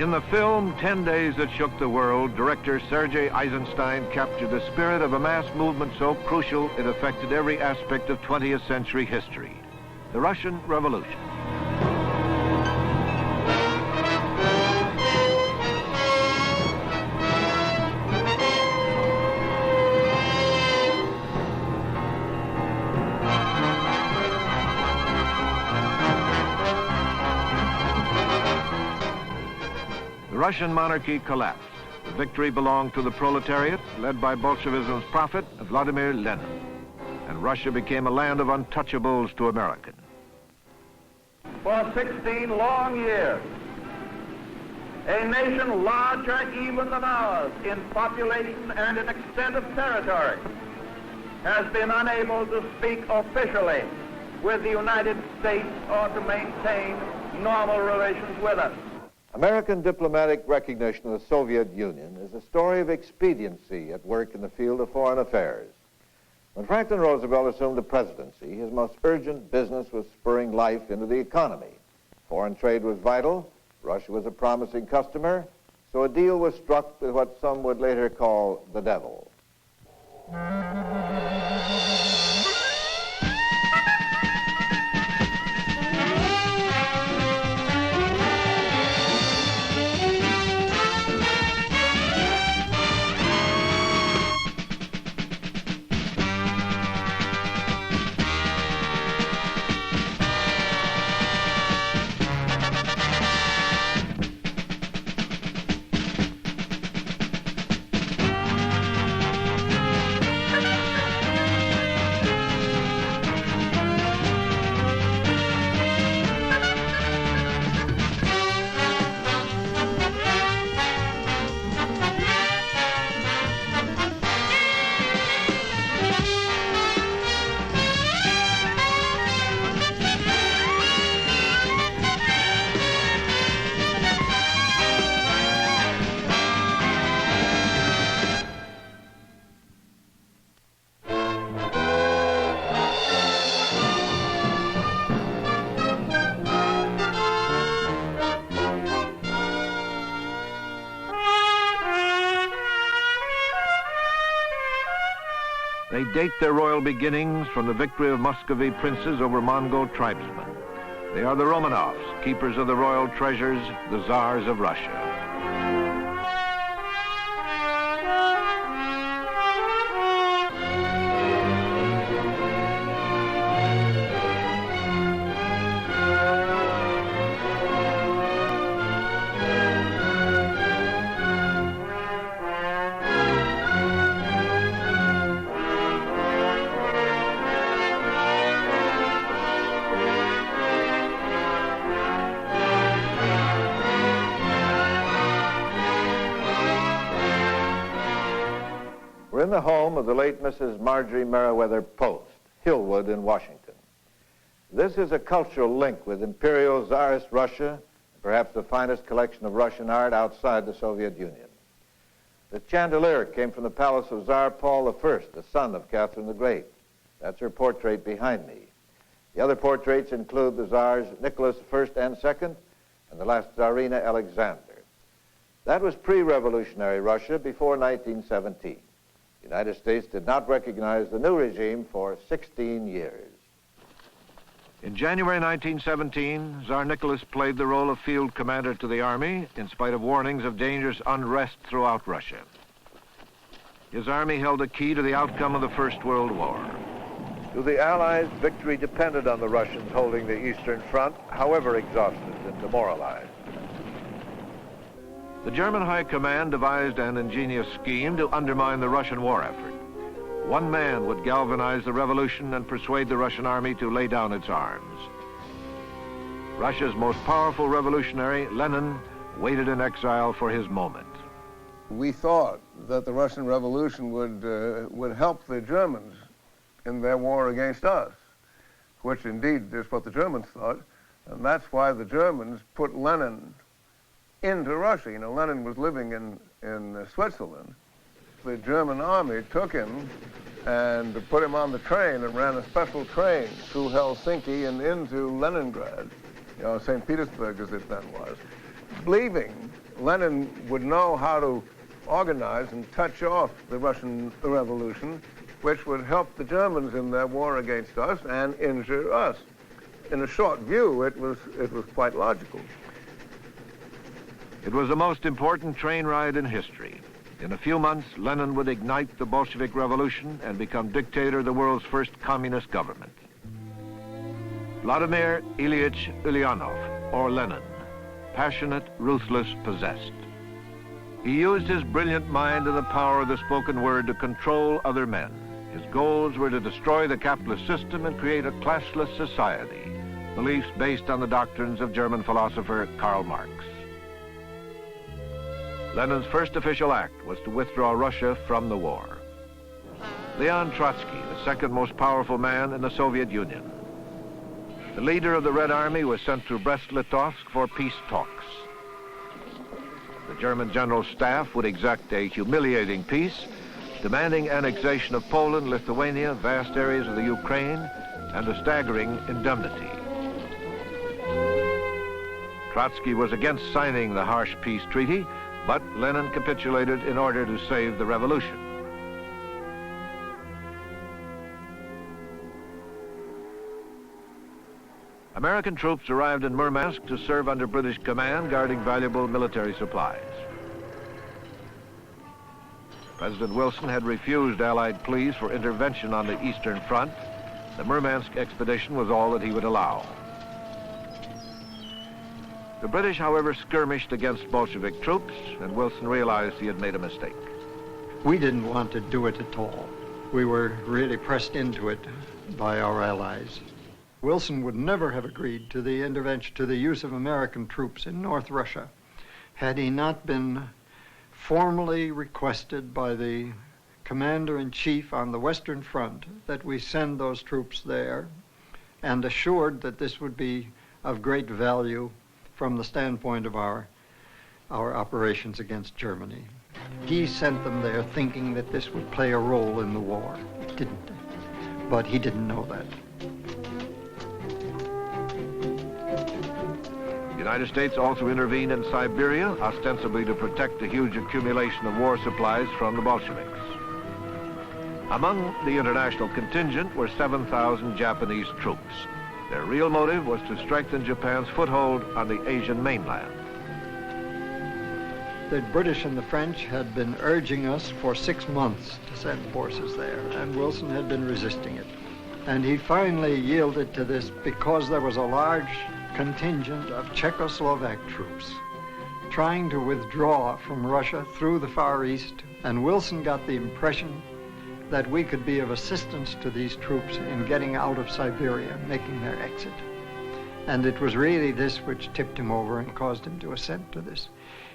In the film 10 Days That Shook the World, director Sergei Eisenstein captured the spirit of a mass movement so crucial it affected every aspect of 20th century history, the Russian Revolution. The Russian monarchy collapsed. The victory belonged to the proletariat, led by Bolshevism's prophet, Vladimir Lenin. And Russia became a land of untouchables to Americans. For 16 long years, a nation larger even than ours in population and in extent of territory has been unable to speak officially with the United States or to maintain normal relations with us. American diplomatic recognition of the Soviet Union is a story of expediency at work in the field of foreign affairs. When Franklin Roosevelt assumed the presidency, his most urgent business was spurring life into the economy. Foreign trade was vital, Russia was a promising customer, so a deal was struck with what some would later call the devil. They date their royal beginnings from the victory of Muscovy princes over Mongol tribesmen. They are the Romanovs, keepers of the royal treasures, the Tsars of Russia. We're in the home of the late Mrs. Marjorie Meriwether Post, Hillwood in Washington. This is a cultural link with imperial Tsarist Russia, perhaps the finest collection of Russian art outside the Soviet Union. The chandelier came from the palace of Tsar Paul I, the son of Catherine the Great. That's her portrait behind me. The other portraits include the Tsars Nicholas I and II, and the last Tsarina Alexander. That was pre-revolutionary Russia before 1917. The United States did not recognize the new regime for 16 years. In January 1917, Tsar Nicholas played the role of field commander to the army in spite of warnings of dangerous unrest throughout Russia. His army held a key to the outcome of the First World War. To the Allies, victory depended on the Russians holding the Eastern Front, however exhausted and demoralized. The German High Command devised an ingenious scheme to undermine the Russian war effort. One man would galvanize the revolution and persuade the Russian army to lay down its arms. Russia's most powerful revolutionary, Lenin, waited in exile for his moment. We thought that the Russian Revolution would help the Germans in their war against us, which indeed is what the Germans thought, and that's why the Germans put Lenin into Russia. You know, Lenin was living in Switzerland. The German army took him and put him on the train and ran a special train through Helsinki and into Leningrad, you know, St. Petersburg as it then was, believing Lenin would know how to organize and touch off the Russian Revolution, which would help the Germans in their war against us and injure us. In a short view, it was quite logical. It was the most important train ride in history. In a few months, Lenin would ignite the Bolshevik Revolution and become dictator of the world's first communist government. Vladimir Ilyich Ulyanov, or Lenin, passionate, ruthless, possessed. He used his brilliant mind and the power of the spoken word to control other men. His goals were to destroy the capitalist system and create a classless society, beliefs based on the doctrines of German philosopher Karl Marx. Lenin's first official act was to withdraw Russia from the war. Leon Trotsky, the second most powerful man in the Soviet Union. The leader of the Red Army was sent to Brest-Litovsk for peace talks. The German General Staff would exact a humiliating peace, demanding annexation of Poland, Lithuania, vast areas of the Ukraine, and a staggering indemnity. Trotsky was against signing the harsh peace treaty, but Lenin capitulated in order to save the revolution. American troops arrived in Murmansk to serve under British command, guarding valuable military supplies. President Wilson had refused Allied pleas for intervention on the Eastern Front. The Murmansk expedition was all that he would allow. The British, however, skirmished against Bolshevik troops, and Wilson realized he had made a mistake. We didn't want to do it at all. We were really pressed into it by our allies. Wilson would never have agreed to the intervention, to the use of American troops in North Russia, had he not been formally requested by the commander-in-chief on the Western Front that we send those troops there, and assured that this would be of great value from the standpoint of our operations against Germany. He sent them there thinking that this would play a role in the war. It didn't, but he didn't know that. The United States also intervened in Siberia, ostensibly to protect a huge accumulation of war supplies from the Bolsheviks. Among the international contingent were 7,000 Japanese troops. Their real motive was to strengthen Japan's foothold on the Asian mainland. The British and the French had been urging us for 6 months to send forces there, and Wilson had been resisting it. And he finally yielded to this because there was a large contingent of Czechoslovak troops trying to withdraw from Russia through the Far East, and Wilson got the impression that we could be of assistance to these troops in getting out of Siberia, making their exit. And it was really this which tipped him over and caused him to assent to this.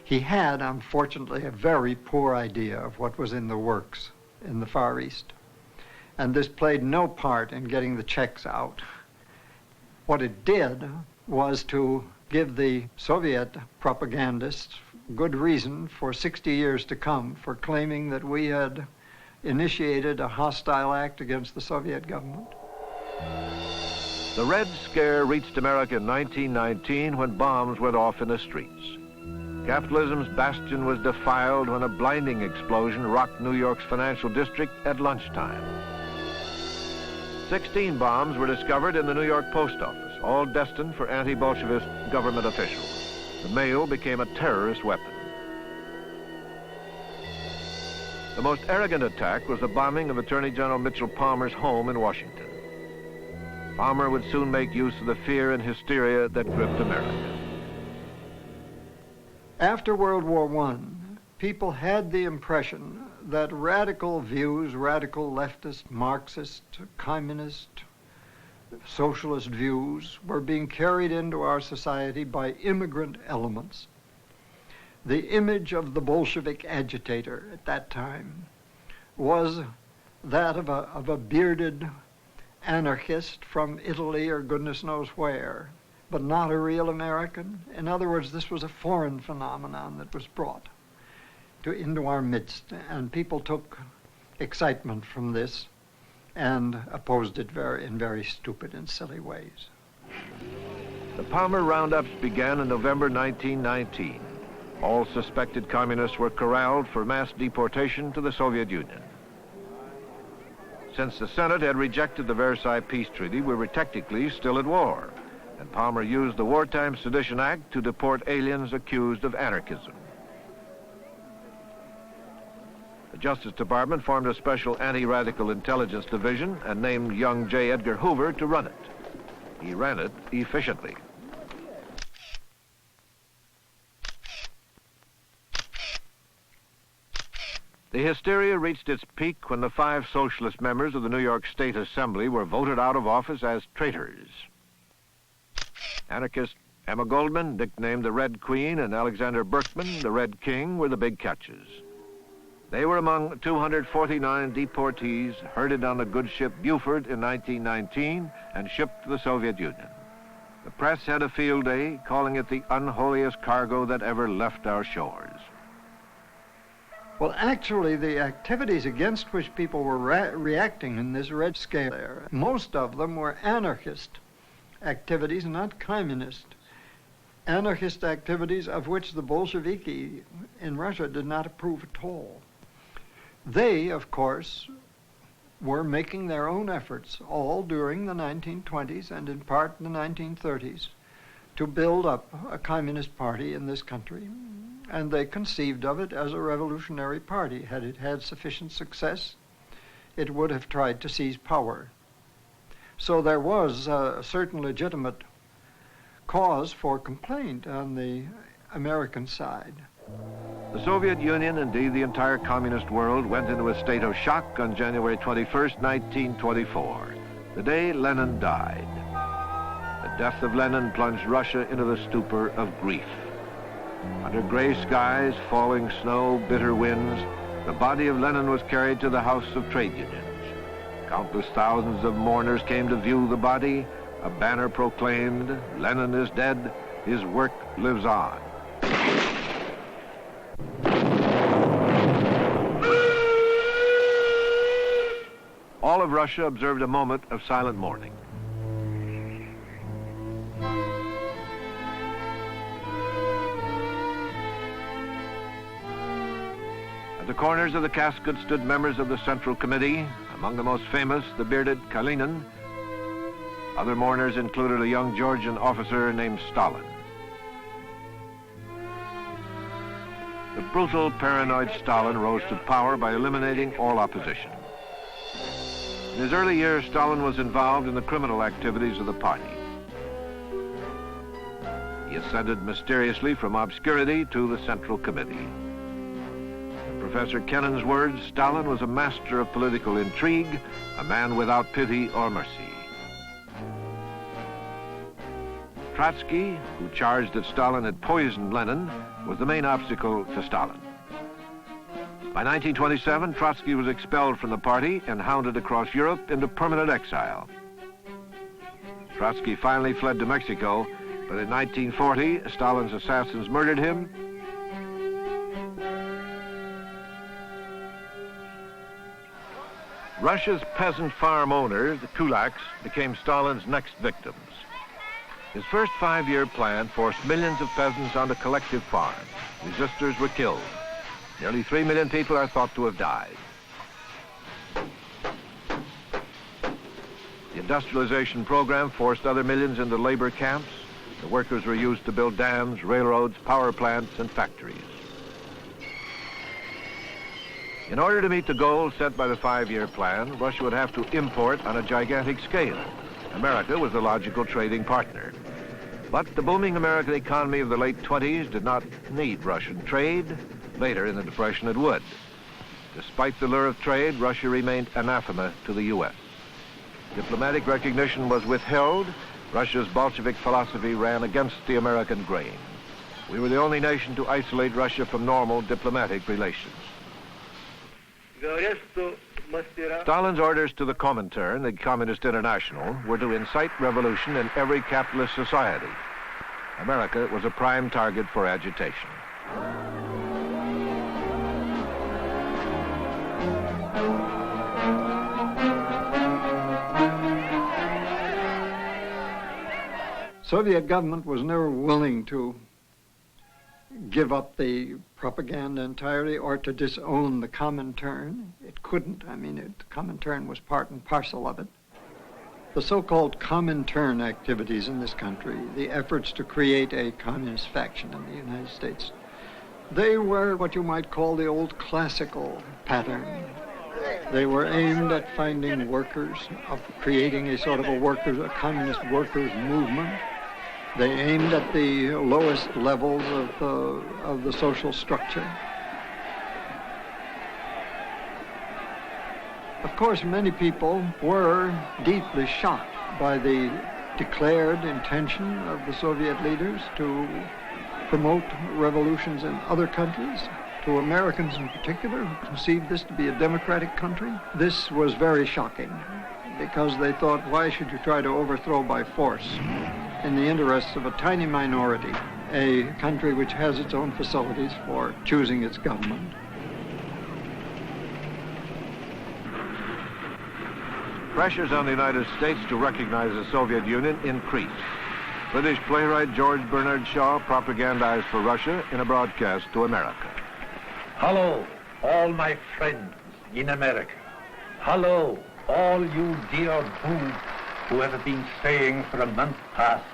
He had, unfortunately, a very poor idea of what was in the works in the Far East. And this played no part in getting the Czechs out. What it did was to give the Soviet propagandists good reason for 60 years to come for claiming that we had initiated a hostile act against the Soviet government. The Red Scare reached America in 1919 when bombs went off in the streets. Capitalism's bastion was defiled when a blinding explosion rocked New York's financial district at lunchtime. 16 bombs were discovered in the New York post office, all destined for anti-Bolshevist government officials. The mail became a terrorist weapon. The most arrogant attack was the bombing of Attorney General Mitchell Palmer's home in Washington. Palmer would soon make use of the fear and hysteria that gripped America. After World War I, people had the impression that radical views, radical leftist, Marxist, communist, socialist views were being carried into our society by immigrant elements. The image of the Bolshevik agitator at that time was that of a bearded anarchist from Italy or goodness knows where, but not a real American. In other words, this was a foreign phenomenon that was brought into our midst, and people took excitement from this and opposed it in very stupid and silly ways. The Palmer roundups began in November 1919. All suspected communists were corralled for mass deportation to the Soviet Union. Since the Senate had rejected the Versailles Peace Treaty, we were technically still at war, and Palmer used the Wartime Sedition Act to deport aliens accused of anarchism. The Justice Department formed a special anti-radical intelligence division and named young J. Edgar Hoover to run it. He ran it efficiently. The hysteria reached its peak when the 5 socialist members of the New York State Assembly were voted out of office as traitors. Anarchist Emma Goldman, nicknamed the Red Queen, and Alexander Berkman, the Red King, were the big catches. They were among 249 deportees herded on the good ship Buford in 1919 and shipped to the Soviet Union. The press had a field day, calling it the unholiest cargo that ever left our shores. Well, actually, the activities against which people were reacting in this red scale there, most of them were anarchist activities, not communist. Anarchist activities of which the Bolsheviki in Russia did not approve at all. They, of course, were making their own efforts all during the 1920s and in part in the 1930s to build up a communist party in this country. And they conceived of it as a revolutionary party. Had it had sufficient success, it would have tried to seize power. So there was a certain legitimate cause for complaint on the American side. The Soviet Union, indeed the entire communist world, went into a state of shock on January 21st, 1924, the day Lenin died. The death of Lenin plunged Russia into the stupor of grief. Under gray skies, falling snow, bitter winds, the body of Lenin was carried to the House of Trade Unions. Countless thousands of mourners came to view the body. A banner proclaimed, "Lenin is dead, his work lives on." All of Russia observed a moment of silent mourning. At the corners of the casket stood members of the Central Committee, among the most famous, the bearded Kalinin. Other mourners included a young Georgian officer named Stalin. The brutal, paranoid Stalin rose to power by eliminating all opposition. In his early years, Stalin was involved in the criminal activities of the party. He ascended mysteriously from obscurity to the Central Committee. Professor Kennan's words, Stalin was a master of political intrigue, a man without pity or mercy. Trotsky, who charged that Stalin had poisoned Lenin, was the main obstacle to Stalin. By 1927, Trotsky was expelled from the party and hounded across Europe into permanent exile. Trotsky finally fled to Mexico, but in 1940, Stalin's assassins murdered him. Russia's peasant farm owners, the kulaks, became Stalin's next victims. His first 5-year plan forced millions of peasants onto collective farms. Resistors were killed. Nearly 3 million people are thought to have died. The industrialization program forced other millions into labor camps. The workers were used to build dams, railroads, power plants, and factories. In order to meet the goals set by the 5-year plan, Russia would have to import on a gigantic scale. America was the logical trading partner. But the booming American economy of the late 20s did not need Russian trade. Later in the Depression, it would. Despite the lure of trade, Russia remained anathema to the U.S. Diplomatic recognition was withheld. Russia's Bolshevik philosophy ran against the American grain. We were the only nation to isolate Russia from normal diplomatic relations. Stalin's orders to the Comintern, the Communist International, were to incite revolution in every capitalist society. America was a prime target for agitation. Soviet government was never willing to give up the propaganda entirely or to disown the Comintern. It couldn't. I mean, the Comintern was part and parcel of it. The so-called Comintern activities in this country, the efforts to create a communist faction in the United States, they were what you might call the old classical pattern. They were aimed at finding workers, of creating a sort of a communist workers movement. They aimed at the lowest levels of the social structure. Of course, many people were deeply shocked by the declared intention of the Soviet leaders to promote revolutions in other countries. To Americans in particular, who conceived this to be a democratic country, this was very shocking because they thought, why should you try to overthrow by force, in the interests of a tiny minority, a country which has its own facilities for choosing its government? Pressures on the United States to recognize the Soviet Union increased. British playwright George Bernard Shaw propagandized for Russia in a broadcast to America. Hello, all my friends in America. Hello, all you dear boobs who have been saying for a month past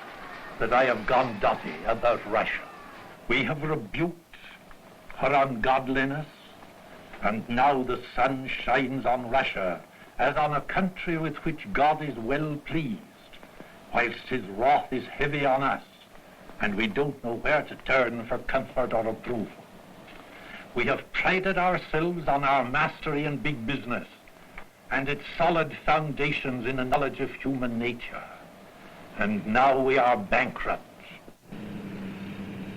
that I have gone dotty about Russia. We have rebuked her ungodliness, and now the sun shines on Russia as on a country with which God is well pleased, whilst his wrath is heavy on us, and we don't know where to turn for comfort or approval. We have prided ourselves on our mastery in big business and its solid foundations in a knowledge of human nature. And now we are bankrupt.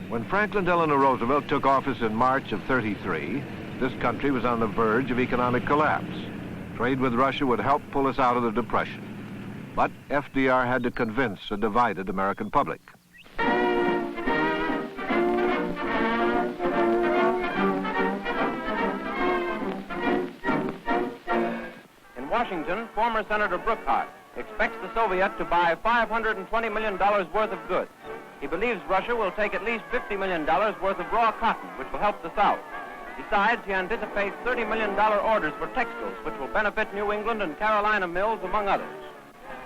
When Franklin Delano Roosevelt took office in March of '33, this country was on the verge of economic collapse. Trade with Russia would help pull us out of the Depression. But FDR had to convince a divided American public. Washington, former Senator Brookhart expects the Soviet to buy $520 million worth of goods. He believes Russia will take at least $50 million worth of raw cotton, which will help the South. Besides, he anticipates $30 million orders for textiles, which will benefit New England and Carolina mills, among others.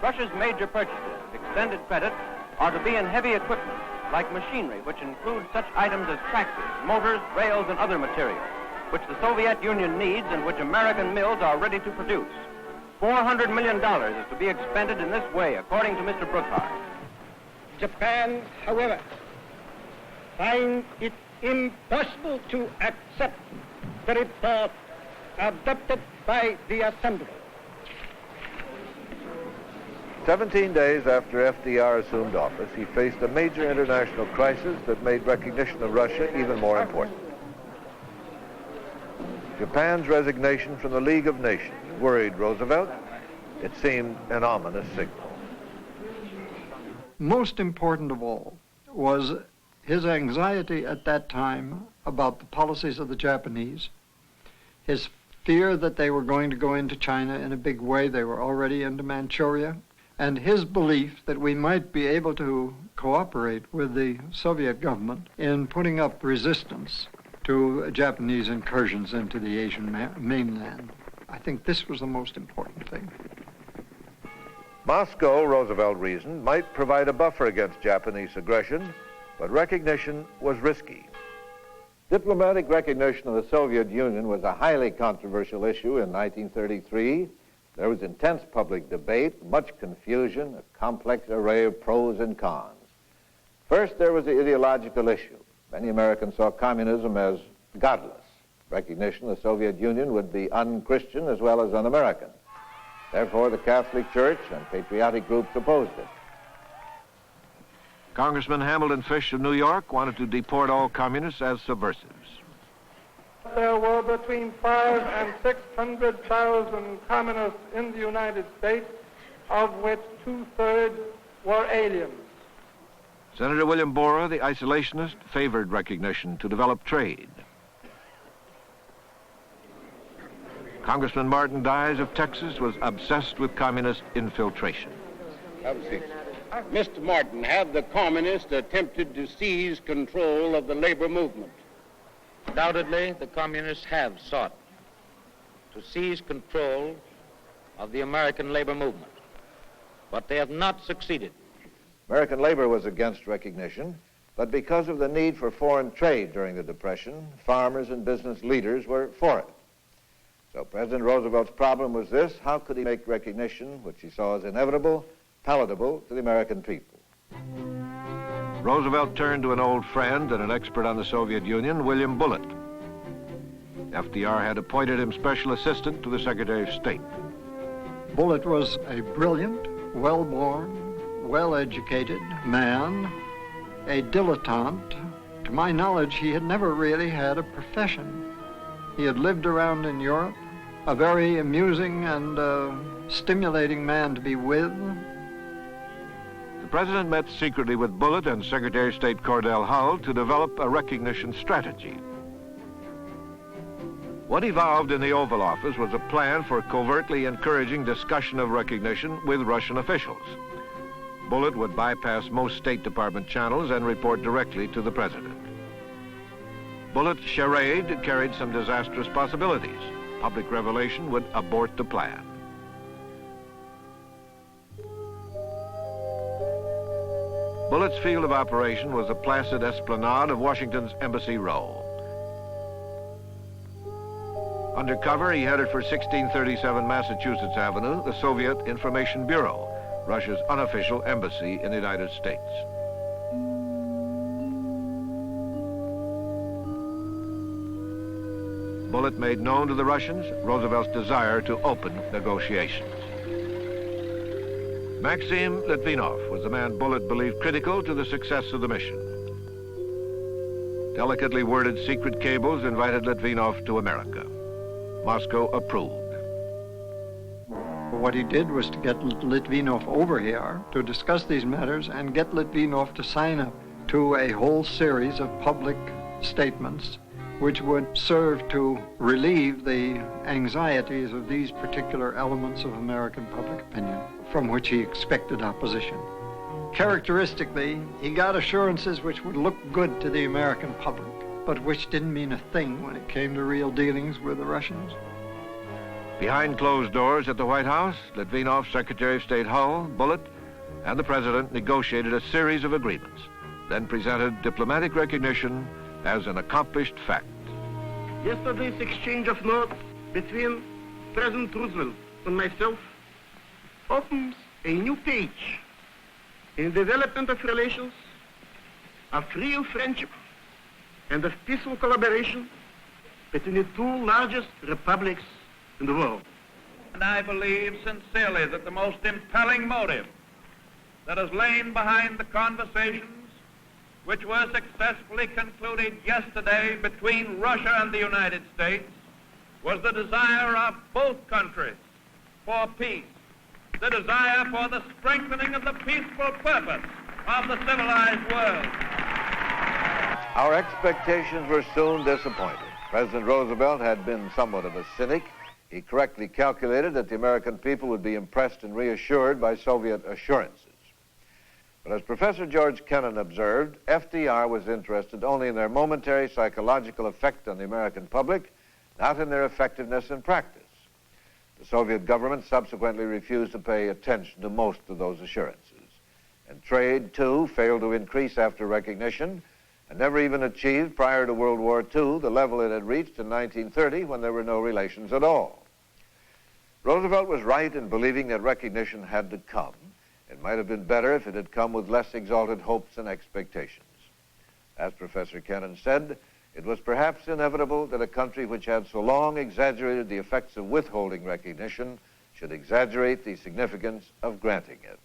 Russia's major purchases, extended credit, are to be in heavy equipment, like machinery, which includes such items as tractors, motors, rails, and other materials, which the Soviet Union needs and which American mills are ready to produce. $400 million is to be expended in this way, according to Mr. Brookhart. Japan, however, finds it impossible to accept the report adopted by the Assembly. 17 days after FDR assumed office, he faced a major international crisis that made recognition of Russia even more important. Japan's resignation from the League of Nations worried Roosevelt. It seemed an ominous signal. Most important of all was his anxiety at that time about the policies of the Japanese, his fear that they were going to go into China in a big way. They were already into Manchuria, and his belief that we might be able to cooperate with the Soviet government in putting up resistance to Japanese incursions into the Asian mainland. I think this was the most important thing. Moscow, Roosevelt reasoned, might provide a buffer against Japanese aggression, but recognition was risky. Diplomatic recognition of the Soviet Union was a highly controversial issue in 1933. There was intense public debate, much confusion, a complex array of pros and cons. First, there was the ideological issue. Many Americans saw communism as godless. Recognition of the Soviet Union would be un-Christian as well as un-American. Therefore, the Catholic Church and patriotic groups opposed it. Congressman Hamilton Fish of New York wanted to deport all communists as subversives. There were between 500,000 and 600,000 communists in the United States, of which 2/3 were aliens. Senator William Borah, the isolationist, favored recognition to develop trade. Congressman Martin Dies of Texas was obsessed with communist infiltration. Have a seat. Mr. Martin, have the communists attempted to seize control of the labor movement? Undoubtedly, the communists have sought to seize control of the American labor movement, but they have not succeeded. American labor was against recognition, but because of the need for foreign trade during the Depression, farmers and business leaders were for it. So President Roosevelt's problem was this: how could he make recognition, which he saw as inevitable, palatable to the American people? Roosevelt turned to an old friend and an expert on the Soviet Union, William Bullitt. FDR had appointed him special assistant to the Secretary of State. Bullitt was a brilliant, well-born, well-educated man, a dilettante. To my knowledge, he had never really had a profession. He had lived around in Europe, a very amusing and stimulating man to be with. The president met secretly with Bullitt and Secretary of State Cordell Hull to develop a recognition strategy. What evolved in the Oval Office was a plan for covertly encouraging discussion of recognition with Russian officials. Bullitt would bypass most State Department channels and report directly to the president. Bullitt's charade carried some disastrous possibilities. Public revelation would abort the plan. Bullitt's field of operation was the placid esplanade of Washington's Embassy Row. Undercover, he headed for 1637 Massachusetts Avenue, the Soviet Information Bureau, Russia's unofficial embassy in the United States. Bullitt made known to the Russians Roosevelt's desire to open negotiations. Maxim Litvinov was the man Bullitt believed critical to the success of the mission. Delicately worded secret cables invited Litvinov to America. Moscow approved. What he did was to get Litvinov over here to discuss these matters and get Litvinov to sign up to a whole series of public statements which would serve to relieve the anxieties of these particular elements of American public opinion, from which he expected opposition. Characteristically, he got assurances which would look good to the American public, but which didn't mean a thing when it came to real dealings with the Russians. Behind closed doors at the White House, Litvinov, Secretary of State Hull, Bullitt, and the President negotiated a series of agreements, then presented diplomatic recognition as an accomplished fact. Yesterday's exchange of notes between President Roosevelt and myself opens a new page in the development of relations of real friendship and of peaceful collaboration between the two largest republics in the world. And I believe sincerely that the most impelling motive that has lain behind the conversations which were successfully concluded yesterday between Russia and the United States was the desire of both countries for peace, the desire for the strengthening of the peaceful purpose of the civilized world. Our expectations were soon disappointed. President Roosevelt had been somewhat of a cynic. He correctly calculated that the American people would be impressed and reassured by Soviet assurances. But as Professor George Kennan observed, FDR was interested only in their momentary psychological effect on the American public, not in their effectiveness in practice. The Soviet government subsequently refused to pay attention to most of those assurances. And trade, too, failed to increase after recognition, and never even achieved prior to World War II the level it had reached in 1930 when there were no relations at all. Roosevelt was right in believing that recognition had to come. It might have been better if it had come with less exalted hopes and expectations. As Professor Kennan said, it was perhaps inevitable that a country which had so long exaggerated the effects of withholding recognition should exaggerate the significance of granting it.